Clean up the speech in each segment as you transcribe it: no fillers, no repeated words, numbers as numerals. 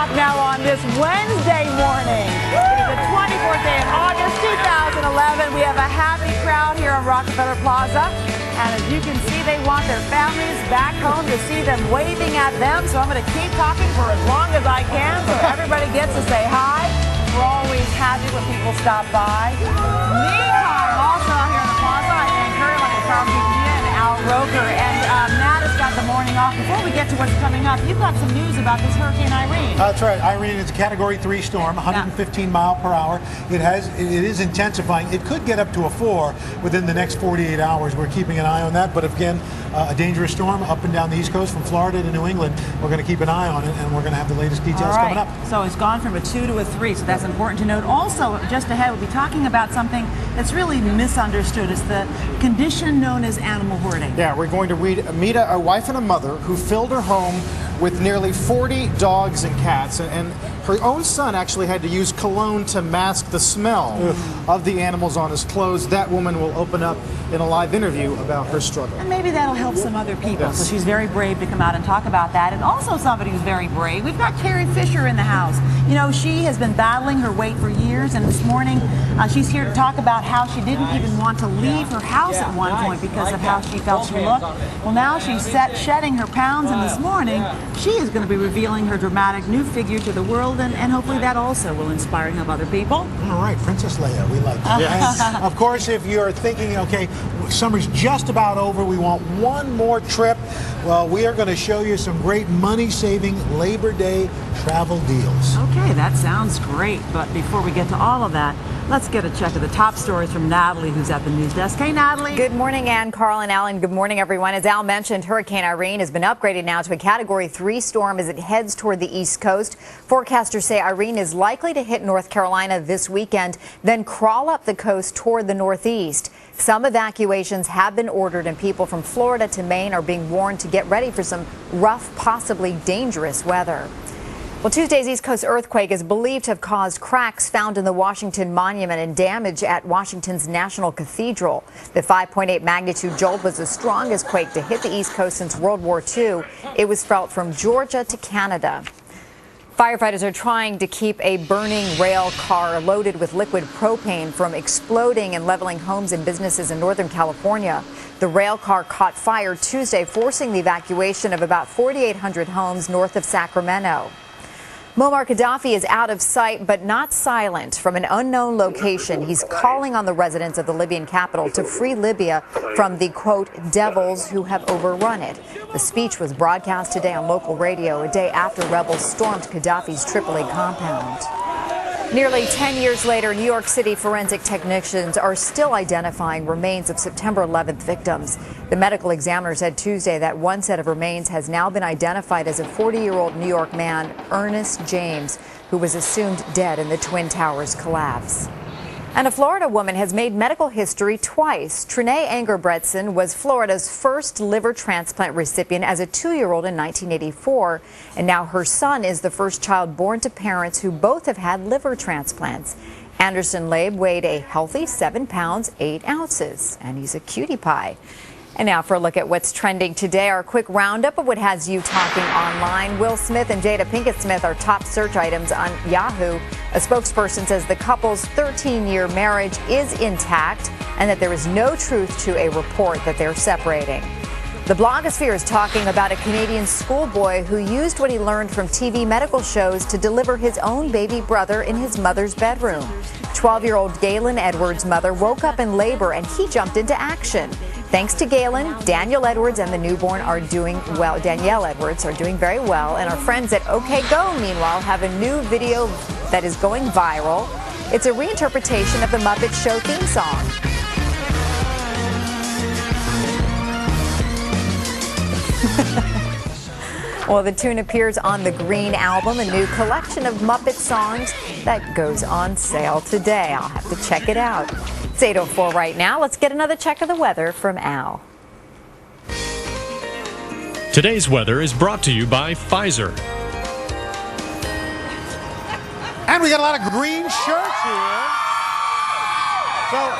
o'clock now on this Wednesday morning. It is the 24th day of August, 2011. We have a happy crowd here on Rockefeller Plaza. And as you can see, they want their families back home to see them waving at them. So I'm going to keep talking for as long as I can so everybody gets to say hi. We're always happy when people stop by. Meantime, also out here on the plaza, I thank very much to Carl and Al Roker. And Matt has got the morning off. Before we get to what's coming up, you've got some news about this Hurricane Irene. That's right. Irene is a Category 3 storm, 115 mile per hour. It is intensifying. It could get up to a 4 within the next 48 hours. We're keeping an eye on that. But again, a dangerous storm up and down the East Coast from Florida to New England. We're going to keep an eye on it, and we're going to have the latest details coming up. So it's gone from a 2 to a 3, so that's important to note. Also, just ahead, we'll be talking about something that's really misunderstood. It's the condition known as animal hoarding. Yeah, we're going to meet a wife and a mother who filled her home with nearly 40 dogs and cats, and her own son actually had to use cologne to mask the smell of the animals on his clothes. That woman will open up in a live interview about her struggle. And maybe that'll help some other people. Yes. So she's very brave to come out and talk about that. And also somebody who's very brave. We've got Carrie Fisher in the house. You know, she has been battling her weight for years, and this morning she's here to talk about how she didn't even want to leave her house at one point because of how she felt she looked. Well, now she's shedding her pounds, and this morning she is going to be revealing her dramatic new figure to the world, and hopefully that also will inspire some other people. All right, Princess Leia, we like that. And of course, if you're thinking, okay, summer's just about over, we want one more trip, well, we are going to show you some great money-saving Labor Day travel deals. Okay, that sounds great, but before we get to all of that, let's get a check of the top stories from Natalie, who's at the news desk. Hey, Natalie. Good morning, Ann, Carl, and Alan. Good morning, everyone. As Al mentioned, Hurricane Irene has been upgraded now to a Category 3 storm as it heads toward the East Coast. Forecasters say Irene is likely to hit North Carolina this weekend, then crawl up the coast toward the Northeast. Some evacuations have been ordered, and people from Florida to Maine are being warned to get ready for some rough, possibly dangerous weather. Well, Tuesday's East Coast earthquake is believed to have caused cracks found in the Washington Monument and damage at Washington's National Cathedral. The 5.8 magnitude jolt was the strongest quake to hit the East Coast since World War II. It was felt from Georgia to Canada. Firefighters are trying to keep a burning rail car loaded with liquid propane from exploding and leveling homes and businesses in Northern California. The rail car caught fire Tuesday, forcing the evacuation of about 4,800 homes north of Sacramento. Muammar Gaddafi is out of sight but not silent. From an unknown location, he's calling on the residents of the Libyan capital to free Libya from the, quote, devils who have overrun it. The speech was broadcast today on local radio, a day after rebels stormed Gaddafi's Tripoli compound. Nearly 10 years later, New York City forensic technicians are still identifying remains of September 11th victims. The medical examiner said Tuesday that one set of remains has now been identified as a 40-year-old New York man, Ernest James, who was assumed dead in the Twin Towers collapse. And a Florida woman has made medical history twice. Trenae Engerbretson was Florida's first liver transplant recipient as a 2-year-old in 1984. And now her son is the first child born to parents who both have had liver transplants. Anderson Labe weighed a healthy 7 pounds, 8 ounces, and he's a cutie pie. And now for a look at what's trending today, our quick roundup of what has you talking online. Will Smith and Jada Pinkett Smith are top search items on Yahoo. A spokesperson says the couple's 13-year marriage is intact and that there is no truth to a report that they're separating. The blogosphere is talking about a Canadian schoolboy who used what he learned from TV medical shows to deliver his own baby brother in his mother's bedroom. 12-year-old Galen Edwards' mother woke up in labor and he jumped into action. Thanks to Galen, Danielle Edwards and the newborn are doing well. Danielle Edwards are doing very well. And our friends at OK Go, meanwhile, have a new video that is going viral. It's a reinterpretation of the Muppet Show theme song. Well, the tune appears on the Green album, a new collection of Muppet songs that goes on sale today. I'll have to check it out. It's 8:04 right now. Let's get another check of the weather from Al. Today's weather is brought to you by Pfizer. And we got a lot of green shirts here.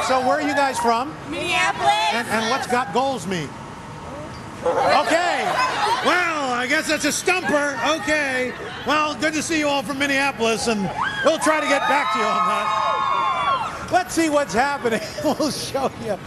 So where are you guys from? Minneapolis. And what's got goals mean? Okay. Well, I guess that's a stumper. Okay. Well, good to see you all from Minneapolis, and we'll try to get back to you on that. Let's see what's happening. We'll show you.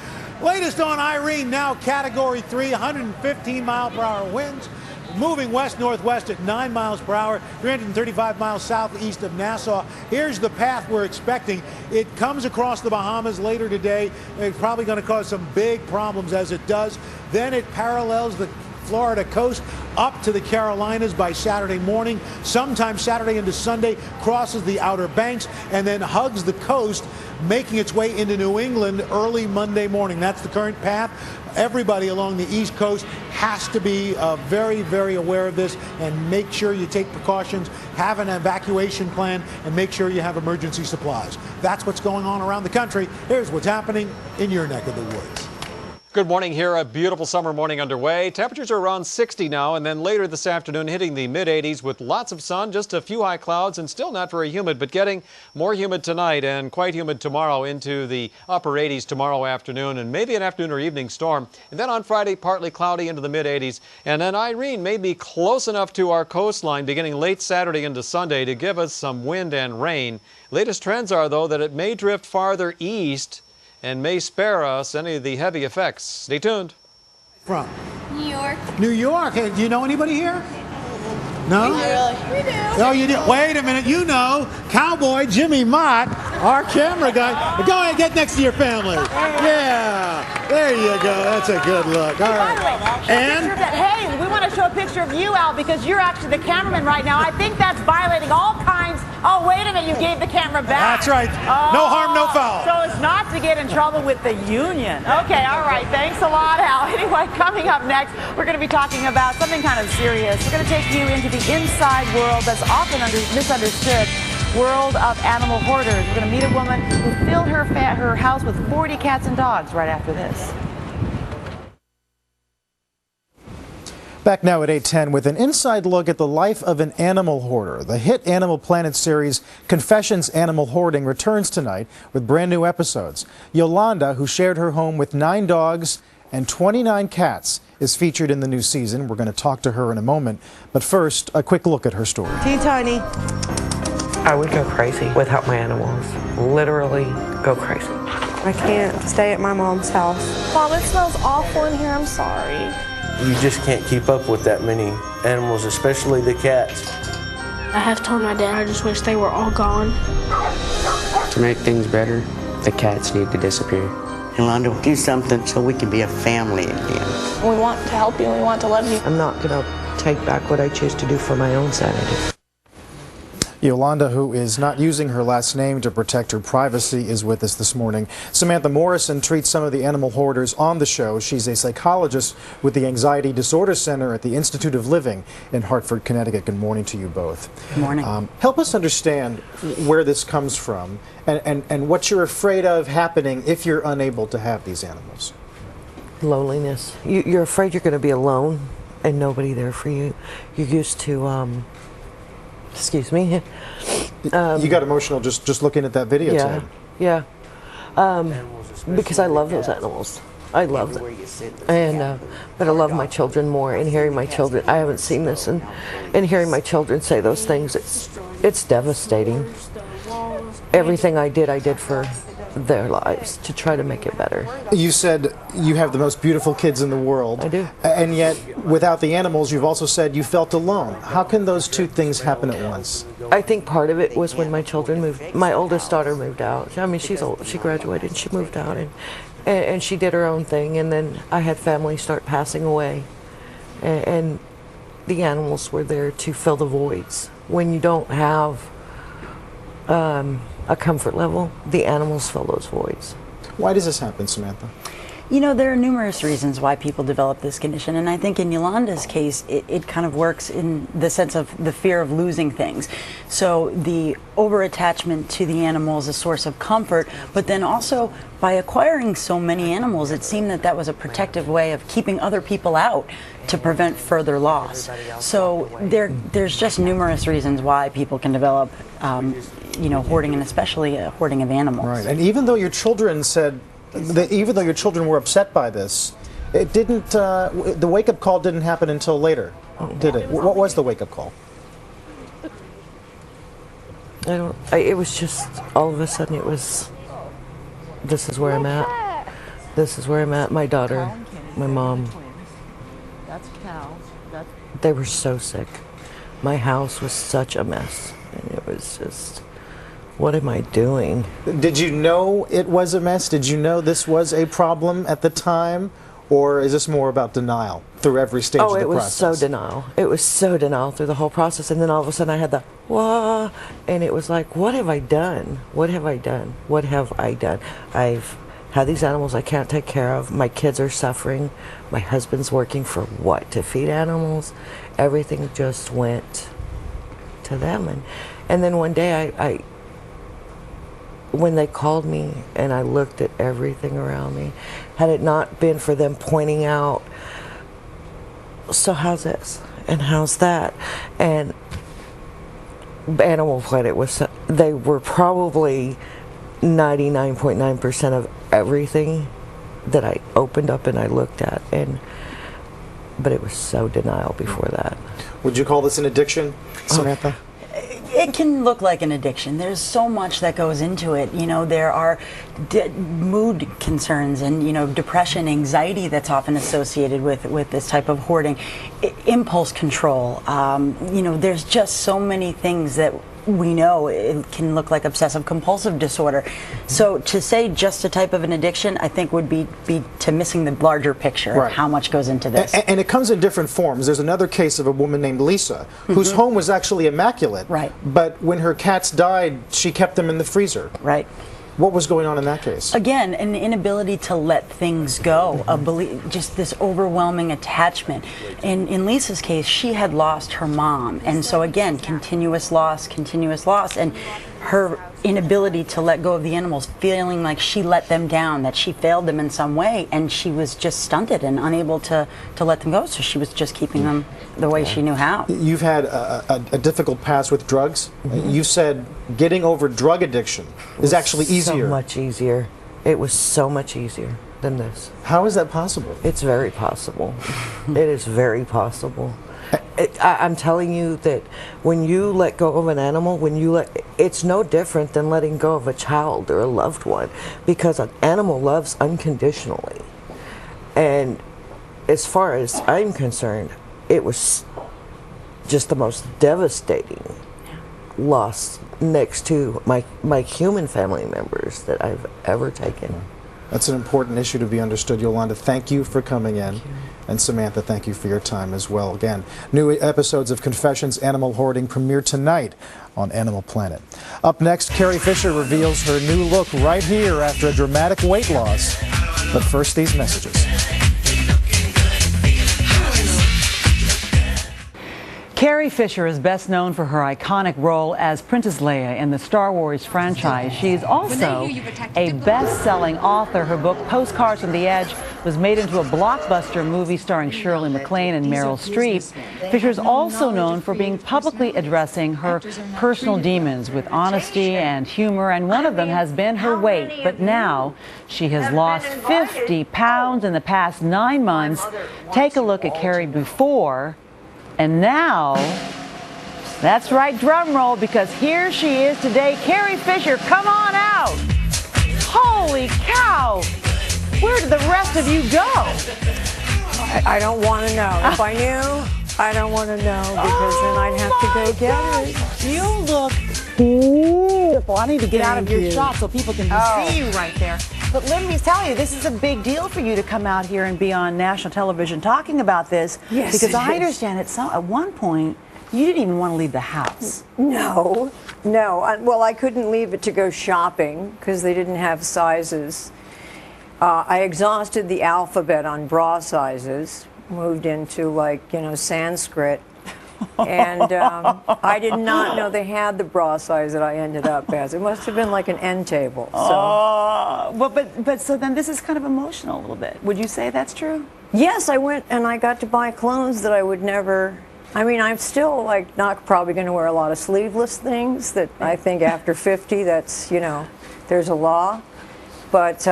Latest on Irene, now Category 3, 115 mile per hour winds, moving west-northwest at 9 miles per hour, 335 miles southeast of Nassau. Here's the path we're expecting. It comes across the Bahamas later today. It's probably going to cause some big problems as it does. Then it parallels the Florida coast up to the Carolinas by Saturday morning. Sometime Saturday into Sunday, crosses the Outer Banks and then hugs the coast, making its way into New England early Monday morning. That's the current path. Everybody along the East Coast has to be very, very aware of this and make sure you take precautions, have an evacuation plan, and make sure you have emergency supplies. That's what's going on around the country. Here's what's happening in your neck of the woods. Good morning here. A beautiful summer morning underway. Temperatures are around 60 now, and then later this afternoon hitting the mid-80s with lots of sun, just a few high clouds, and still not very humid, but getting more humid tonight and quite humid tomorrow into the upper 80s tomorrow afternoon, and maybe an afternoon or evening storm. And then on Friday, partly cloudy into the mid-80s. And then Irene may be close enough to our coastline beginning late Saturday into Sunday to give us some wind and rain. Latest trends are, though, that it may drift farther east and may spare us any of the heavy effects. Stay tuned. From New York. New York. Hey, do you know anybody here? No? We do. Oh, you do? Wait a minute. You know, Cowboy Jimmy Mott, our camera guy. Go ahead, get next to your family. Yeah. There you go. That's a good look. All right. By the way, And hey, we want to show a picture of you, Al, because you're actually the cameraman right now. I think that's violating all kinds. Oh, wait a minute. You gave the camera back. that's right. No harm, no foul. So it's not to get in trouble with the union. Okay, all right. Thanks a lot, Al. Anyway, coming up next, we're going to be talking about something kind of serious. We're going to take you into the inside world that's often misunderstood. World of animal hoarders. We're going to meet a woman who filled her house with 40 cats and dogs right after this. Back now at 8:10 with an inside look at the life of an animal hoarder. The hit Animal Planet series Confessions Animal Hoarding returns tonight with brand new episodes. Yolanda, who shared her home with 9 dogs and 29 cats, is featured in the new season. We're going to talk to her in a moment. But first, a quick look at her story. Tiny. I would go crazy without my animals. Literally go crazy. I can't stay at my mom's house. Mom, it smells awful in here. I'm sorry. You just can't keep up with that many animals, especially the cats. I have told my dad I just wish they were all gone. To make things better, the cats need to disappear. Yolanda, do something so we can be a family again. We want to help you. We want to love you. I'm not going to take back what I choose to do for my own sanity. Yolanda, who is not using her last name to protect her privacy, is with us this morning. Samantha Morrison treats some of the animal hoarders on the show. She's a psychologist with the Anxiety Disorder Center at the Institute of Living in Hartford, Connecticut. Good morning to you both. Good morning. Help us understand where this comes from and what you're afraid of happening if you're unable to have these animals. Loneliness. You're afraid you're going to be alone and nobody there for you. You're used to, excuse me. You got emotional just looking at that video today. Yeah. Because I love those animals. I love them. And but I love my children more, and hearing my children, I haven't seen this, and hearing my children say those things, it's devastating. Everything I did for their lives to try to make it better. You said you have the most beautiful kids in the world. I do. And yet, without the animals, you've also said you felt alone. How can those two things happen at once? I think part of it was when my children moved. My oldest daughter moved out. I mean, she's old. She graduated and she moved out, and she did her own thing. And then I had family start passing away, and the animals were there to fill the voids. When you don't have a comfort level, the animals fill those voids. Why does this happen, Samantha? You know, there are numerous reasons why people develop this condition, and I think in Yolanda's case, it kind of works in the sense of the fear of losing things. So the over-attachment to the animal is a source of comfort, but then also by acquiring so many animals, it seemed that that was a protective way of keeping other people out to prevent further loss. So there's just numerous reasons why people can develop you know, hoarding, and especially hoarding of animals. Right, and even though your children said, even though your children were upset by this, it didn't, the wake-up call didn't happen until later. Did it? What was the wake-up call? It was just, all of a sudden it was, this is where I'm at. This is where I'm at. My daughter, my mom, they were so sick. My house was such a mess. And it was just, what am I doing? Did you know it was a mess? Did you know this was a problem at the time? Or is this more about denial through every stage of the process? Oh, it was so denial. It was so denial through the whole process. And then all of a sudden I had the, wah, and it was like, what have I done? What have I done? What have I done? I've had these animals I can't take care of. My kids are suffering. My husband's working for what? To feed animals? Everything just went to them. And then one day I when they called me and I looked at everything around me, had it not been for them pointing out, so how's this and how's that, and Animal Planet was, they were probably 99.9% of everything that I opened up and I looked at, but it was so denial before that. Would you call this an addiction, Samantha? It can look like an addiction. There's so much that goes into it. You know, there are mood concerns and, you know, depression, anxiety that's often associated with this type of hoarding, impulse control. You know, there's just so many things that we know it can look like obsessive compulsive disorder. So to say just a type of an addiction, I think would be to missing the larger picture of how much goes into this. And it comes in different forms. There's another case of a woman named Lisa, whose home was actually immaculate. Right. But when her cats died, she kept them in the freezer. Right. What was going on in that case? Again, an inability to let things go, just this overwhelming attachment. In Lisa's case, she had lost her mom, and so again, continuous loss, and her inability to let go of the animals, feeling like she let them down, that she failed them in some way, and she was just stunted and unable to let them go, so she was just keeping them the way she knew how. You've had a difficult past with drugs. You said getting over drug addiction is actually easier. So much easier. It was so much easier than this. How is that possible? It's very possible. It is very possible. I'm telling you that when you let go of an animal, it's no different than letting go of a child or a loved one, because an animal loves unconditionally. And as far as I'm concerned, it was just the most devastating loss next to my human family members that I've ever taken. That's an important issue to be understood. Yolanda, thank you for coming in. And Samantha, thank you for your time as well. Again, new episodes of Confessions Animal Hoarding premiere tonight on Animal Planet. Up next, Carrie Fisher reveals her new look right here after a dramatic weight loss. But first, these messages. Carrie Fisher is best known for her iconic role as Princess Leia in the Star Wars franchise. She is also a best-selling author. Her book, Postcards from the Edge, was made into a blockbuster movie starring Shirley MacLaine and Meryl Streep. Fisher is also known for being publicly addressing her personal demons with honesty and humor, and one of them has been her weight. But now she has lost 50 pounds in the past 9 months. Take a look at Carrie before and now. That's right, drum roll, because here she is today. Carrie Fisher, come on out. Holy cow. Where did the rest of you go? I don't want to know. If I knew, I don't want to know, because then I'd have to go get it. You look beautiful. I need to get out of your shot so people can see you right there. But let me tell you, this is a big deal for you to come out here and be on national television talking about this. Yes, because I understand at one point, you didn't even want to leave the house. No. Well, I couldn't leave it to go shopping because they didn't have sizes. I exhausted the alphabet on bra sizes, moved into, Sanskrit. And I did not know they had the bra size that I ended up as. It must have been like an end table. So. But so then this is kind of emotional a little bit. Would you say that's true? Yes, I went and I got to buy clothes that I would never. I mean, I'm still not probably going to wear a lot of sleeveless things. That I think after 50, that's there's a law. But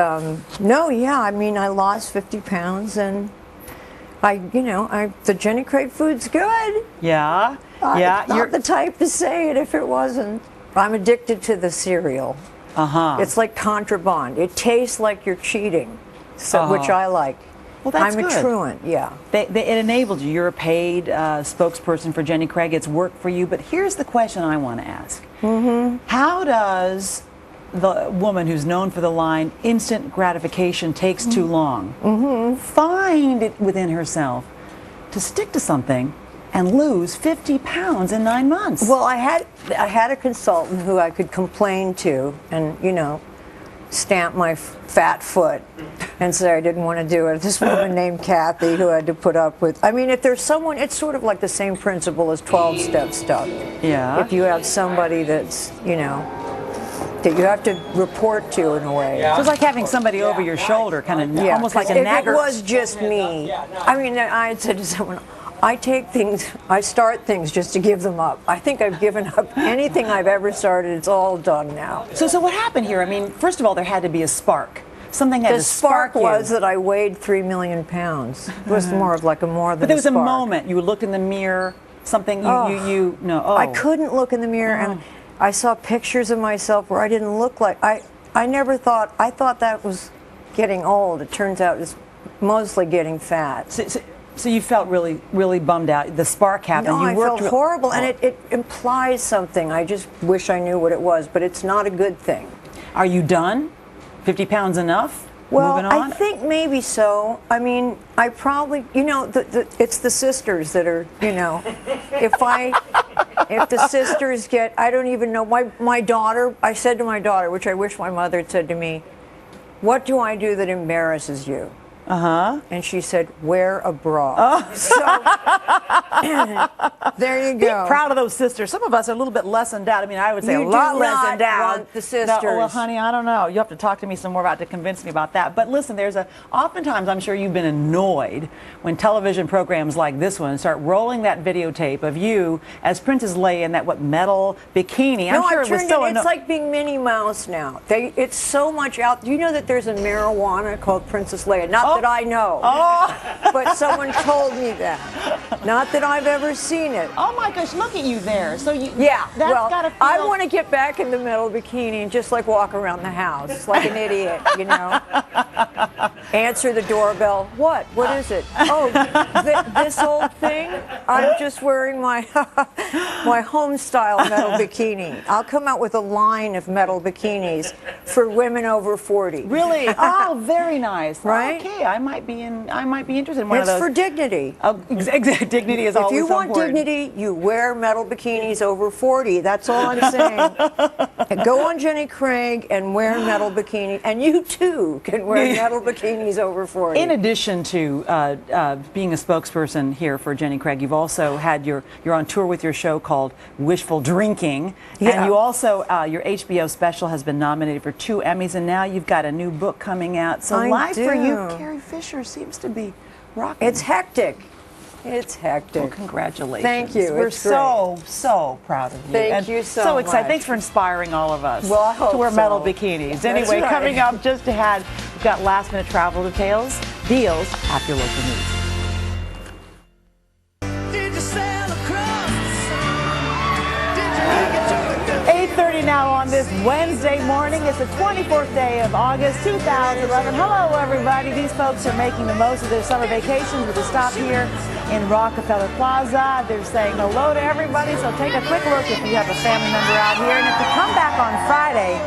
no, yeah, I mean, I lost 50 pounds and. the Jenny Craig food's good. Yeah. I'm not the type to say it if it wasn't. I'm addicted to the cereal. It's like contraband. It tastes like you're cheating, which I like. Well, that's I'm good. a truant, yeah. It enabled you. You're a paid spokesperson for Jenny Craig. It's worked for you. But here's the question I want to ask. How does the woman who's known for the line, instant gratification takes too long, find it within herself to stick to something and lose 50 pounds in 9 months? Well, I had a consultant who I could complain to and, stamp my fat foot and say I didn't want to do it. This woman named Kathy who had to put up with, if there's someone, it's sort of like the same principle as 12-step stuff. Yeah. If you have somebody that's, that you have to report to in a way. So it's like having somebody over your shoulder, kind of almost like a nagger. If it was just me, I had said to someone, I start things just to give them up. I think I've given up anything I've ever started. It's all done now. So what happened here? First of all, there had to be a spark. Something had to spark you. The spark was that I weighed 3 million pounds. It was more of like a more than But there was a spark. a moment. You looked in the mirror, something I couldn't look in the mirror, and I saw pictures of myself where I didn't look like, I thought that was getting old. It turns out it's mostly getting fat. So you felt really, really bummed out. The spark happened. No, I felt horrible, and it implies something. I just wish I knew what it was, but it's not a good thing. Are you done? 50 pounds enough? Well, Moving on? I think maybe so. I probably, it's the sisters that are, if the sisters get, I don't even know, my daughter, I said to my daughter, which I wish my mother had said to me, what do I do that embarrasses you? And she said, wear a bra. So, there you go. Be proud of those sisters. Some of us are a little bit less endowed. I would say a lot less endowed. Want the sisters. No, well, honey, I don't know. You have to talk to me some more about to convince me about that. But listen, oftentimes I'm sure you've been annoyed when television programs like this one start rolling that videotape of you as Princess Leia in that metal bikini. I'm sure it was so it's like being Minnie Mouse now. It's so much out. Do you know that there's a marijuana called Princess Leia? Not that I know. But someone told me that. Not that I've ever seen it. Oh my gosh, look at you there. So gotta feel... I want to get back in the metal bikini and just walk around the house like an idiot, Answer the doorbell. What? What is it? Oh, this old thing? I'm just wearing my my home style metal bikini. I'll come out with a line of metal bikinis for women over 40. Really? Oh, very nice. Right? Okay, I might be interested in one of those. It's for dignity. Oh, dignity is always If you so want important. dignity, you wear metal bikinis over 40. That's all I'm saying. Go on Jenny Craig and wear metal bikinis, and you too can wear metal bikinis over 40. In addition to being a spokesperson here for Jenny Craig, you've also had you're on tour with your show called Wishful Drinking, and you also your HBO special has been nominated for 2 Emmys, and now you've got a new book coming out. So life for you, Carrie Fisher, seems to be rocking. It's hectic. It's hectic. Well, congratulations. Thank you. We're so proud of you. Thank you so excited. much. Thanks for inspiring all of us well, I hope to wear so. metal bikinis. That's Anyway, right. coming up just ahead, we've got last minute travel deals after local news. 8:30 now on this Wednesday morning. It's the 24th day of August 2011. Hello, everybody. These folks are making the most of their summer vacations with a stop here in Rockefeller Plaza. They're saying hello to everybody, so take a quick look if you have a family member out here. And if you come back on Friday,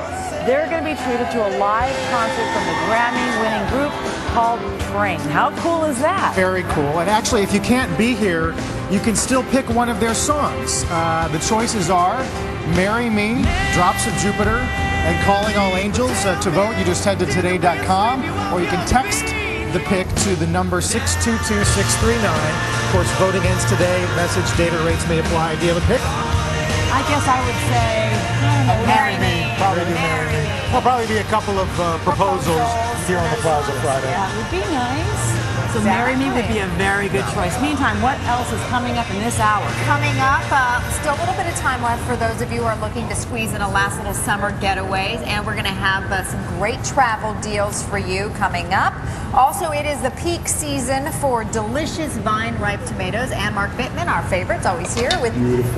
they're going to be treated to a live concert from the Grammy-winning group called Train. How cool is that? Very cool. And actually, if you can't be here, you can still pick one of their songs. The choices are Marry Me, Drops of Jupiter, and Calling All Angels. To vote, you just head to today.com, or you can text the pick to the number 622-639. Of course, voting ends today. Message, data rates may apply. Do you have a pick? I guess I would say, Marry Me. Probably Marry Me. There'll probably be a couple of proposals here on the Plaza Friday. That would be nice. So So Marry Me would be a very good choice. Meantime, what else is coming up in this hour? Coming up, still a little bit of time left for those of you who are looking to squeeze in a last little summer getaways, and we're going to have some great travel deals for you coming up. Also, it is the peak season for delicious vine-ripe tomatoes, and Mark Bittman, our favorites, always here with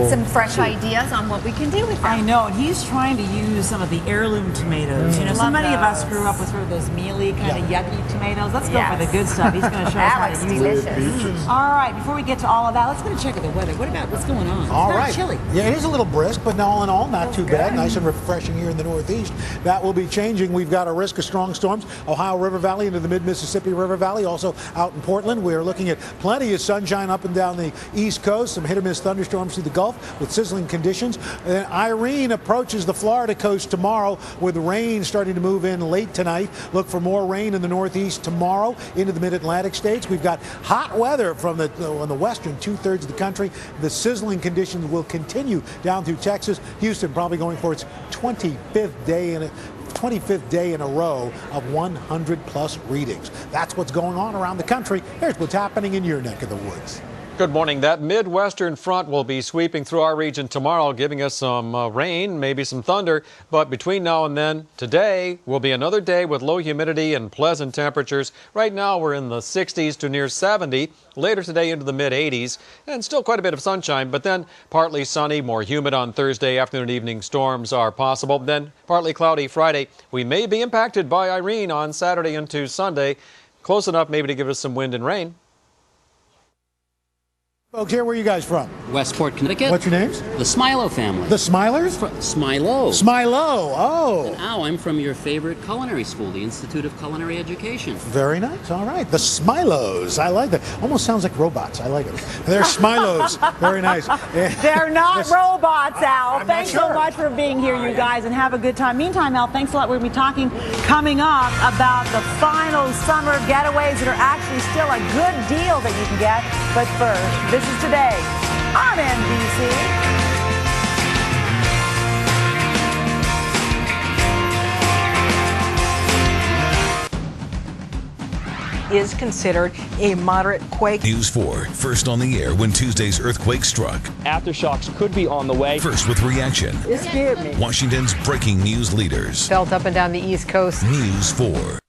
some fresh ideas on what we can do with them. I know, and he's trying to use some of the heirloom tomatoes. You know, so many of us grew up with sort of those mealy, kind of yucky tomatoes. Let's go for the good stuff. He's going to show us how to use it. All right, before we get to all of that, let's go to check the weather. What's going on? All right. It's chilly. Yeah, it is a little brisk, but all in all, not too bad. Nice and refreshing here in the Northeast. That will be changing. We've got a risk of strong storms, Ohio River Valley into the mid-Mississippi River Valley. Also out in Portland, we are looking at plenty of sunshine up and down the East Coast. Some hit-or-miss thunderstorms through the Gulf with sizzling conditions. And Irene approaches the Florida coast tomorrow with rain starting to move in late tonight. Look for more rain in the Northeast tomorrow into the mid-Atlantic states. We've got hot weather from on the western two-thirds of the country. The sizzling conditions will continue down through Texas. Houston probably going for its 25th day in a row of 100-plus readings. That's what's going on around the country. Here's what's happening in your neck of the woods. Good morning. That Midwestern front will be sweeping through our region tomorrow, giving us some rain, maybe some thunder. But between now and then, today will be another day with low humidity and pleasant temperatures. Right now, we're in the 60s to near 70. Later today into the mid-80s, and still quite a bit of sunshine, but then partly sunny, more humid on Thursday. Afternoon and evening storms are possible. Then partly cloudy Friday. We may be impacted by Irene on Saturday into Sunday. Close enough maybe to give us some wind and rain. Folks, here, where are you guys from? Westport, Connecticut. What's your names? The Smilo family. The Smilers? Smilo. Smilo, oh. And now I'm from your favorite culinary school, the Institute of Culinary Education. Very nice, all right. The Smilos, I like that. Almost sounds like robots, I like it. They're Smilos, very nice. They're not robots, Al. Thanks sure. so much for being here, you guys, and have a good time. Meantime, Al, thanks a lot. We're going to be talking coming up about the final summer getaways that are actually still a good deal that you can get. But first, this is Today on NBC. Is considered a moderate quake. News 4, first on the air when Tuesday's earthquake struck. Aftershocks could be on the way. First with reaction. It scared me. Washington's breaking news leaders. Felt up and down the East Coast. News 4.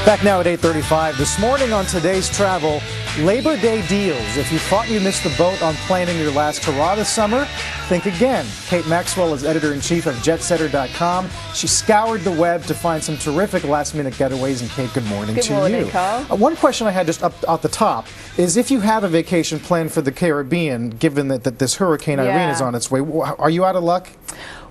Back now at 8:35 this morning on Today's Travel, Labor Day deals. If you thought you missed the boat on planning your last hurrah this summer, think again. Kate Maxwell is editor-in-chief of JetSetter.com. She scoured the web to find some terrific last-minute getaways. And Kate, good morning to you. Good morning, Carl. One question I had just up at the top is if you have a vacation planned for the Caribbean, given that this Hurricane Irene is on its way, are you out of luck?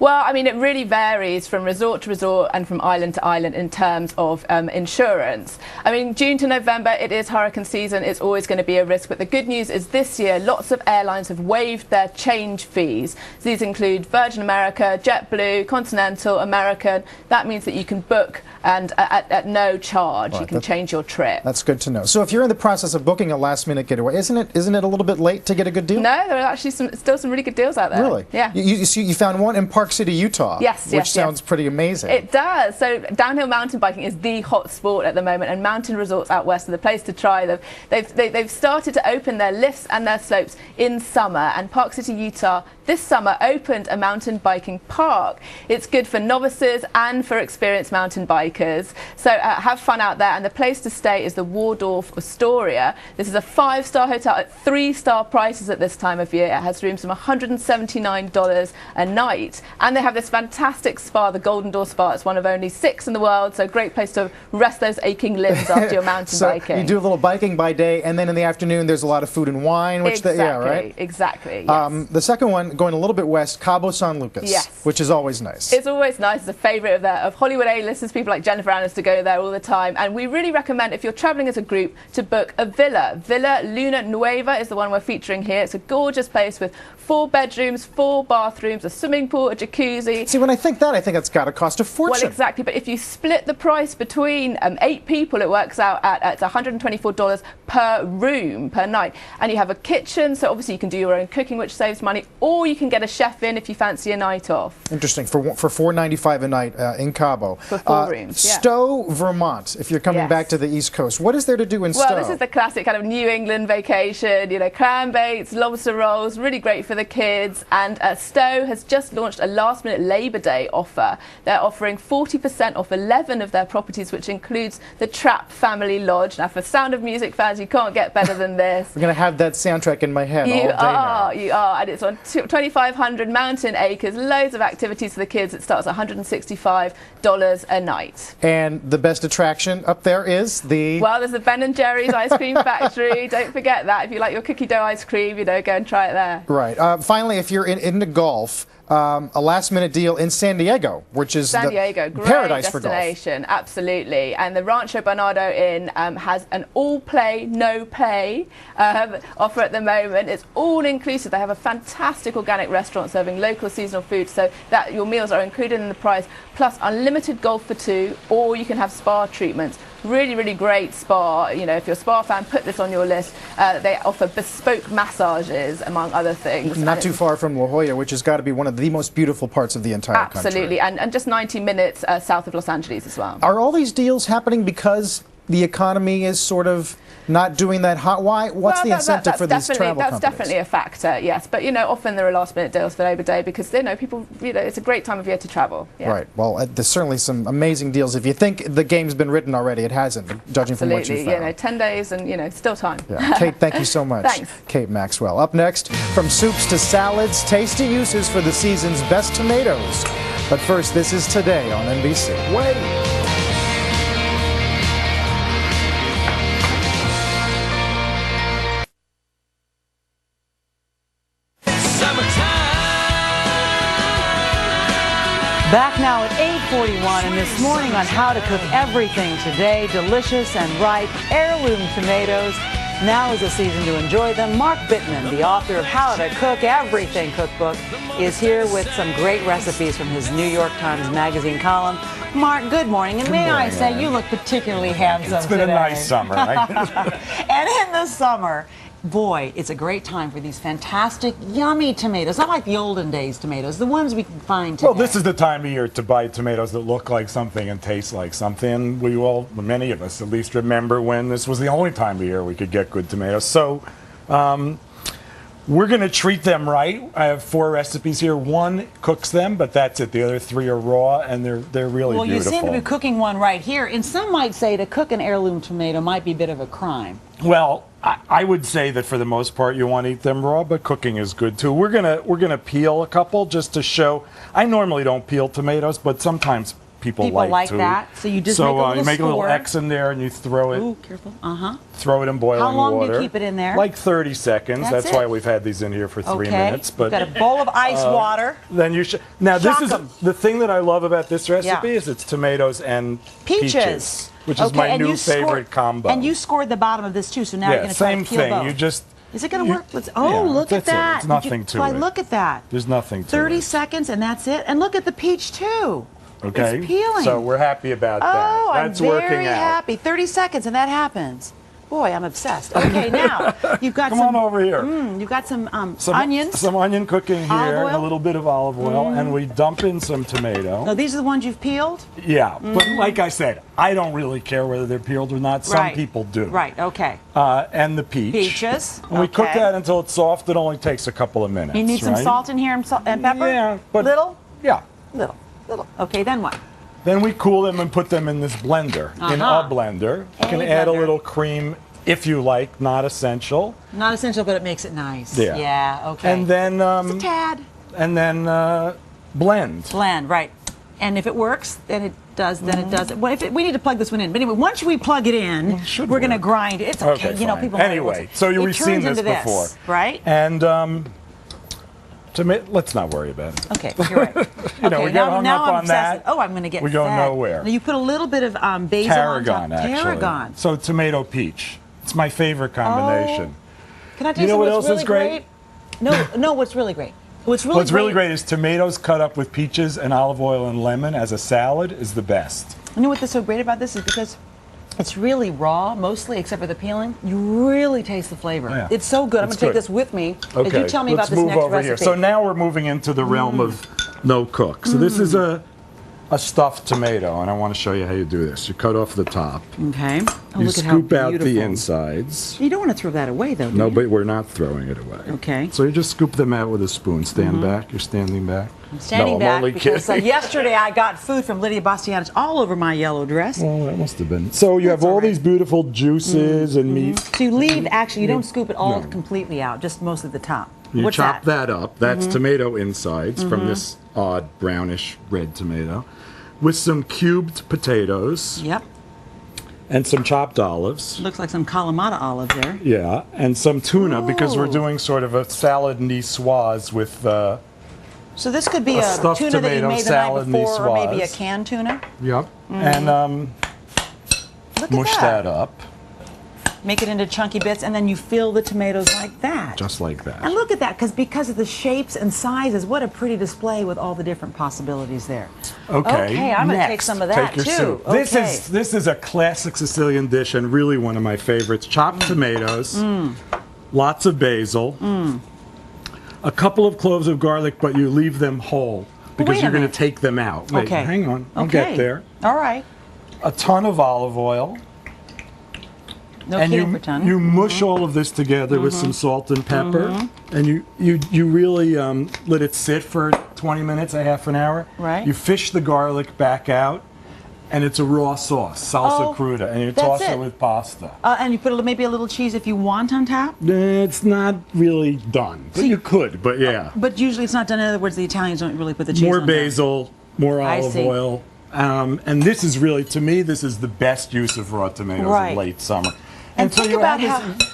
Well, I mean, it really varies from resort to resort and from island to island in terms of insurance. I mean, June to November, it is hurricane season. It's always going to be a risk. But the good news is this year, lots of airlines have waived their change fees. These include Virgin America, JetBlue, Continental, American. That means that you can book and at no charge. Right, you can change your trip. That's good to know. So if you're in the process of booking a last-minute getaway, isn't it a little bit late to get a good deal? No, there are actually still some really good deals out there. Really? Yeah. You found one in Park City, Utah. Yes, which sounds pretty amazing. It does. So downhill mountain biking is the hot sport at the moment, and mountain resorts out west are the place to try them. They've started to open their lifts and their slopes in summer, and Park City, Utah, this summer opened a mountain biking park. It's good for novices and for experienced mountain bikers. So have fun out there, and the place to stay is the Waldorf Astoria. This is a 5-star hotel at 3-star prices at this time of year. It has rooms from $179 a night, and they have this fantastic spa, the Golden Door Spa. It's one of only 6 in the world, so a great place to rest those aching limbs after your mountain biking. You do a little biking by day, and then in the afternoon there's a lot of food and wine, which exactly, right? Exactly. Yes. The second one, going a little bit west, Cabo San Lucas, Yes. which is always nice. It's always nice. It's a favourite of Hollywood A-listers, people like Jennifer Aniston to go there all the time. And we really recommend, if you're travelling as a group, to book a villa. Villa Luna Nueva is the one we're featuring here. It's a gorgeous place with 4 bedrooms, 4 bathrooms, a swimming pool, a jacuzzi. See, when I think that, I think it's got to cost a fortune. Well, exactly. But if you split the price between 8 people, it works out at $124 per room per night. And you have a kitchen, so obviously you can do your own cooking, which saves money, or you can get a chef in if you fancy a night off. Interesting. For $4.95 a night in Cabo. For 4 rooms, yeah. Stowe, Vermont, if you're coming Yes. back to the East Coast. What is there to do in Stowe? Well, this is the classic kind of New England vacation, you know, clam bakes, lobster rolls, really great for the kids. And Stowe has just launched a last-minute Labor Day offer. They're offering 40% off 11 of their properties, which includes the Trapp Family Lodge. Now, for Sound of Music fans, you can't get better than this. We're going to have that soundtrack in my head all day now. You are, and it's on 2,500 mountain acres, loads of activities for the kids. It starts at $165 a night. And the best attraction up there is the... Well, there's the Ben & Jerry's Ice Cream Factory. Don't forget that. If you like your cookie dough ice cream, you know, go and try it there. Right. Finally, if you're into golf, a last-minute deal in San Diego, which is San Diego, the great paradise for golf. destination, absolutely. And the Rancho Bernardo Inn has an all-play, no-pay offer at the moment. It's all-inclusive. They have a fantastic organic restaurant serving local seasonal food, so that your meals are included in the price, plus unlimited golf for 2, or you can have spa treatments. Really, really great spa. You know, if you're a spa fan, put this on your list. They offer bespoke massages, among other things. Not too far from La Jolla, which has got to be one of the most beautiful parts of the entire country. Absolutely, and just 90 minutes south of Los Angeles as well. Are all these deals happening because the economy is sort of not doing that hot? What's the incentive for these travel companies? That's definitely a factor, yes. But, you know, often there are last-minute deals for Labor Day because, you know, people, you know, it's a great time of year to travel. Yeah. Right. Well, there's certainly some amazing deals. If you think the game's been written already, it hasn't, judging from what you found. Absolutely, you know, 10 days and, you know, still time. Yeah. Kate, thank you so much. Thanks. Kate Maxwell. Up next, from soups to salads, tasty uses for the season's best tomatoes. But first, this is Today on NBC. Wait. Back now at 8:41, and this morning on how to cook everything today, delicious and ripe heirloom tomatoes. Now is the season to enjoy them. Mark Bittman, the author of How to Cook Everything cookbook, is here with some great recipes from his New York Times Magazine column. Mark, good morning. And may I say, you look particularly handsome today. It's been a nice summer. And in the summer, boy, it's a great time for these fantastic, yummy tomatoes. Not like the olden days tomatoes, the ones we can find today. Well, this is the time of year to buy tomatoes that look like something and taste like something. We all, many of us at least, remember when this was the only time of year we could get good tomatoes. So we're going to treat them right. I have 4 recipes here. 1 cooks them, but that's it. The other 3 are raw, and they're really beautiful. Well, you seem to be cooking one right here. And some might say to cook an heirloom tomato might be a bit of a crime. Well, I would say that for the most part you want to eat them raw, but cooking is good too. We're gonna peel a couple just to show. I normally don't peel tomatoes, but sometimes people like to. That. So you just make a little you make score. a little X in there and you throw it. Ooh, careful. Throw it in boiling water. How long do you keep it in there? Like 30 seconds. That's why we've had these in here for 3 minutes. But you've got a bowl of ice water. Then you should. Now this is the thing that I love about this recipe is it's tomatoes and peaches. Which is my new favorite combo. And you scored the bottom of this too, so now you're going to try to peel same thing. both. You just. Is it going to work? Look at that. It's nothing to it. Look at that. There's nothing to 30 it. seconds and that's it. And look at the peach too. Okay. It's peeling. So we're happy about that. Oh, That's I'm working very out. happy. 30 seconds and that happens. Boy, I'm obsessed. Okay, now you've got Come on over here. You've got some onions. Some onion cooking here, Olive and a little bit of olive oil, and we dump in some tomato. Now these are the ones you've peeled? Yeah, but like I said, I don't really care whether they're peeled or not. Some people do. Right, okay. And the peach. Peaches. And we cook that until it's soft. It only takes a couple of minutes. You need some salt in here and pepper? Yeah. But little? Yeah. Little. Okay, then what? Then we cool them and put them in this blender, in a blender. You can add a little cream if you like, not essential. Not essential, but it makes it nice. Yeah. Yeah, okay. And then just a tad. And then blend. Blend, right. And if it works, then it does. Then it does. Well, we need to plug this one in. But anyway, once we plug it in, we're going to grind it. It's okay. You know, fine. people. Anyway, so we've seen this before, right? And let's not worry about it. Okay, you're right. You know, okay, we get hung up I'm on that. obsessed. Oh, I'm going to get We go fat. nowhere. Now you put a little bit of basil Tarragon, on top. actually. Tarragon. So tomato peach. It's my favorite combination. Can I tell you know what else really is great? No, what's really great? What's really great is tomatoes cut up with peaches and olive oil and lemon as a salad is the best. You know what's so great about this is because it's really raw, mostly, except for the peeling. You really taste the flavor. Yeah. It's so good. I'm going to take this with me as you tell me about this next recipe. Here. So now we're moving into the realm of no cook. So this is a stuffed tomato, and I want to show you how you do this. You cut off the top. Okay. Oh, you scoop out the insides. You don't want to throw that away, though, do No, you? but we're not throwing it away. Okay. So you just scoop them out with a spoon. Stand back. You're standing back. I'm standing back only because kidding. yesterday I got food from Lydia Bastianich all over my yellow dress. Well, that must have been. So you have all these beautiful juices and meat. So you leave, actually, you don't scoop it all completely out, just most of the top. You What's chop that? up. That's tomato insides from this odd brownish red tomato. With some cubed potatoes. Yep. And some chopped olives. Looks like some Kalamata olive there. Yeah, and some tuna because we're doing sort of a salad niçoise with. So this could be a stuffed tuna that you tomato made the night salad before, or maybe a niçoise. canned tuna. Yep. And mush that up. Make it into chunky bits, and then you fill the tomatoes like that. Just like that. And look at that, because of the shapes and sizes, what a pretty display with all the different possibilities there. Okay, I'm going to take some of that take your too. soup. Okay. This is a classic Sicilian dish and really one of my favorites. Chopped tomatoes, lots of basil, a couple of cloves of garlic, but you leave them whole because you're going to take them out. Wait, Okay. hang on, I'll get there. All right. A ton of olive oil. No And keto per ton. you mush all of this together with some salt and pepper, and you really let it sit for 20 minutes, a half an hour. Right. You fish the garlic back out, and it's a raw sauce, salsa cruda, and you toss it with pasta. And you put maybe a little cheese if you want on top? It's not really done, but you could, but yeah. But usually it's not done. In other words, the Italians don't really put the cheese More on there. basil, more I olive see. oil. And this is really, to me, this is the best use of raw tomatoes Right. in late summer. And so think you about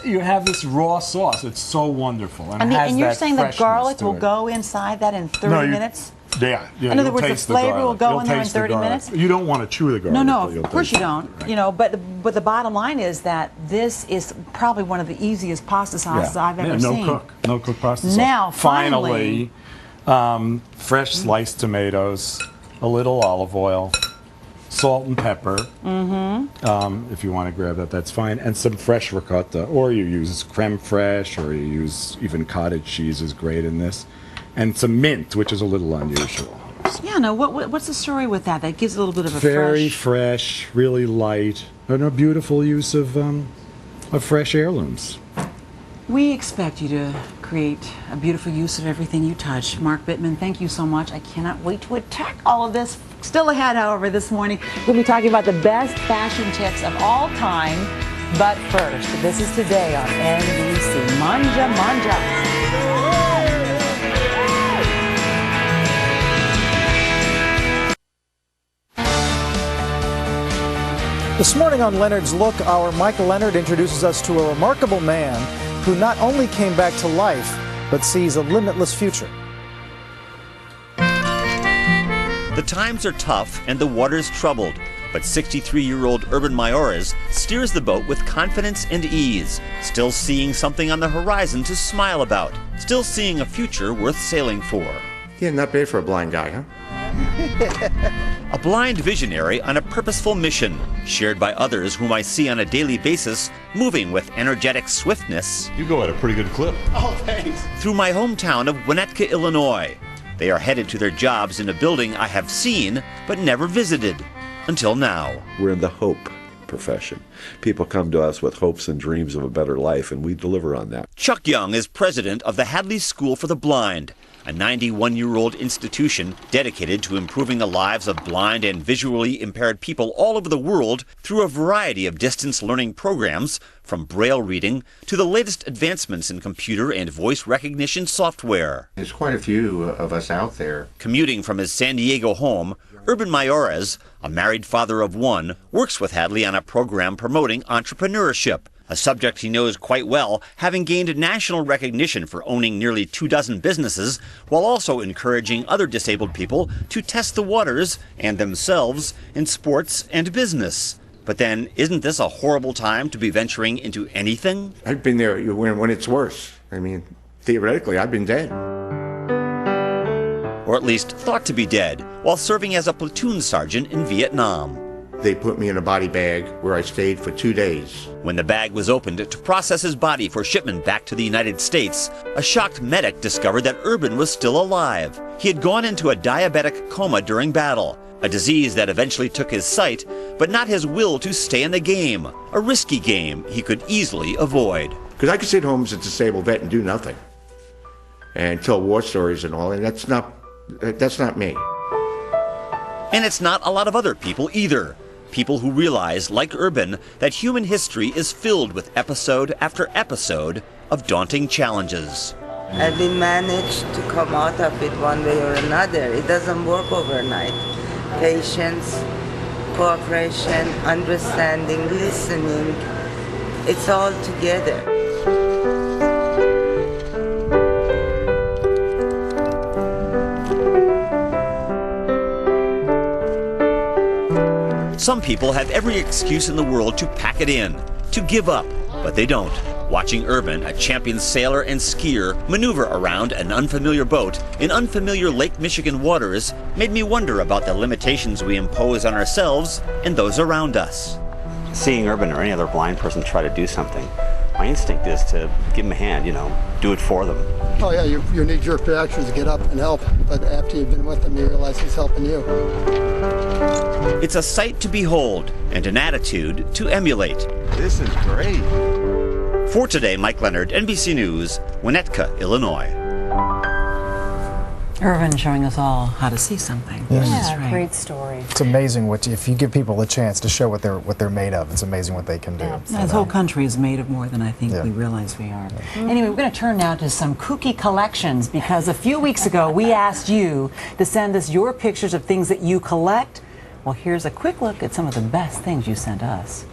you have this raw sauce. It's so wonderful. And, it has and you're that saying the freshness garlic to will it. go inside that in 30 minutes? Yeah. In other you'll words, the taste flavor will garlic. go You'll in there in taste the 30 garlic. minutes? You don't want to chew the garlic. No, but you'll of course taste you it. don't. Right. You know, but the bottom line is that this is probably one of the easiest pasta sauces I've ever seen. No cook pasta sauce. Now, finally, fresh sliced tomatoes, a little olive oil, salt and pepper. If you want to grab that, that's fine. And some fresh ricotta, or you use creme fraiche, or you use even cottage cheese is great in this. And some mint, which is a little unusual. Yeah, no, what's the story with that? That gives a little bit of a Very fresh, really light, and a beautiful use of fresh heirlooms. We expect you to create a beautiful use of everything you touch. Mark Bittman, thank you so much. I cannot wait to attack all of this. Still ahead, however, this morning, we'll be talking about the best fashion tips of all time. But first, this is Today on NBC. Manja, manja. This morning on Leonard's Look, our Michael Leonard introduces us to a remarkable man who not only came back to life, but sees a limitless future. The times are tough and the water's troubled, but 63-year-old Urban Mayores steers the boat with confidence and ease, still seeing something on the horizon to smile about, still seeing a future worth sailing for. Yeah, not bad for a blind guy, huh? A blind visionary on a purposeful mission, shared by others whom I see on a daily basis, moving with energetic swiftness. You go at a pretty good clip. Oh, thanks. Through my hometown of Winnetka, Illinois. They are headed to their jobs in a building I have seen but never visited. Until now. We're in the hope profession. People come to us with hopes and dreams of a better life, and we deliver on that. Chuck Young is president of the Hadley School for the Blind, a 91-year-old institution dedicated to improving the lives of blind and visually impaired people all over the world through a variety of distance learning programs, from Braille reading to the latest advancements in computer and voice recognition software. There's quite a few of us out there. Commuting from his San Diego home, Urban Mayores, a married father of one, works with Hadley on a program promoting entrepreneurship, a subject he knows quite well, having gained national recognition for owning nearly 24 businesses, while also encouraging other disabled people to test the waters and themselves in sports and business. But then, isn't this a horrible time to be venturing into anything? I've been there when it's worse. I mean, theoretically, I've been dead. Or at least thought to be dead, while serving as a platoon sergeant in Vietnam. They put me in a body bag where I stayed for 2 days. When the bag was opened to process his body for shipment back to the United States, a shocked medic discovered that Urban was still alive. He had gone into a diabetic coma during battle, a disease that eventually took his sight, but not his will to stay in the game, a risky game he could easily avoid. Because I could sit home as a disabled vet and do nothing, and tell war stories and all, and that's not me. And it's not a lot of other people either. People who realize, like Urban, that human history is filled with episode after episode of daunting challenges. And we managed to come out of it one way or another. It doesn't work overnight. Patience, cooperation, understanding, listening, it's all together. Some people have every excuse in the world to pack it in, to give up, but they don't. Watching Urban, a champion sailor and skier, maneuver around an unfamiliar boat in unfamiliar Lake Michigan waters made me wonder about the limitations we impose on ourselves and those around us. Seeing Urban or any other blind person try to do something, my instinct is to give them a hand, do it for them. Oh yeah, your knee-jerk reaction is to get up and help, but after you've been with them, you realize he's helping you. It's a sight to behold and an attitude to emulate. This is great. For today, Mike Leonard, NBC News, Winnetka, Illinois. Irvin showing us all how to see something. Yeah, Right. great story. It's amazing if you give people a chance to show what they're made of. It's amazing what they can do. This whole country is made of more than I think we realize we are. Anyway, we're going to turn now to some kooky collections, because a few weeks ago we asked you to send us your pictures of things that you collect. Well, here's a quick look at some of the best things you sent us.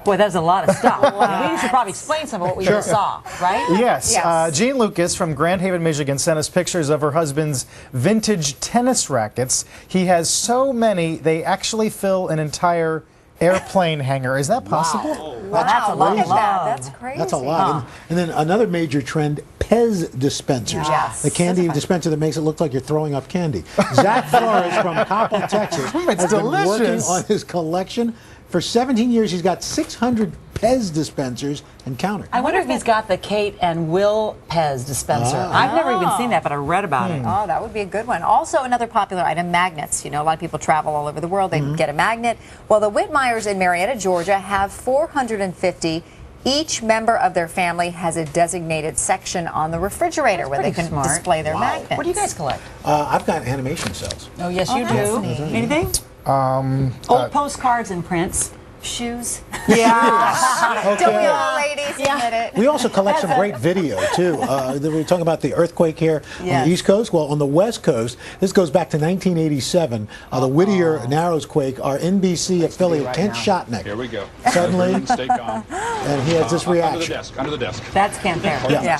Boy, that's a lot of stuff. We should probably explain some of what we just saw, right? Yes. Jean Lucas from Grand Haven, Michigan sent us pictures of her husband's vintage tennis rackets. He has so many, they actually fill an entire airplane hangar. Is that possible? Wow, That's look crazy. at that. That's crazy. That's a lot. And then another major trend, Pez dispensers. Yes. The candy dispenser that makes it look like you're throwing up candy. Zach Flores from Coppell, Texas, has been working on his collection. For 17 years, he's got 600 Pez dispensers and counting. I wonder if he's got the Kate and Will Pez dispenser. I've never even seen that, but I read about it. Oh, that would be a good one. Also, another popular item, magnets. You know, a lot of people travel all over the world. They get a magnet. Well, the Whitmires in Marietta, Georgia, have 450. Each member of their family has a designated section on the refrigerator where they can display their magnets. What do you guys collect? I've got animation cells. Oh, yes, you do. Anything? Old postcards and prints. Shoes. Yeah. Okay. Don't we all, ladies, admit it? We also collect some great video, too. We were talking about the earthquake here on the East Coast. Well, on the West Coast, this goes back to 1987. The Whittier Narrows quake, our NBC affiliate, Kent Shotnick. Here we go. Suddenly, Stay calm. And he has this reaction. Under the desk. That's Kent there. Yeah.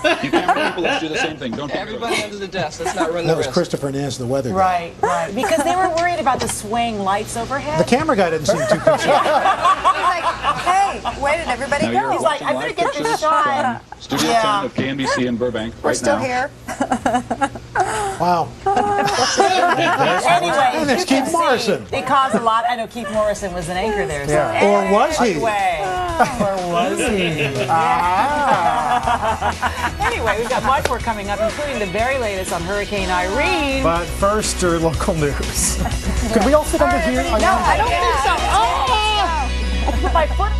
You camera people, let's do the same thing. Don't Everybody under the desk. Let's not run the That was risk. Christopher Nance, the weather guy. Right. Because they were worried about the swaying lights overhead. The camera guy didn't seem too concerned. He's like, hey, where did everybody Now go? you're He's like, watching I'm going to live get this pictures shot. from Studio 10 of KNBC in Burbank We're right still now. here. Wow. Anyway, And there's Keith Morrison. It caused a lot. I know Keith Morrison was an anchor there. So Yeah. Or was he? Or was he? Anyway, we've got much more coming up, including the very latest on Hurricane Irene. But first, your local news. Could we all sit under here? No, I don't think so. I put my foot.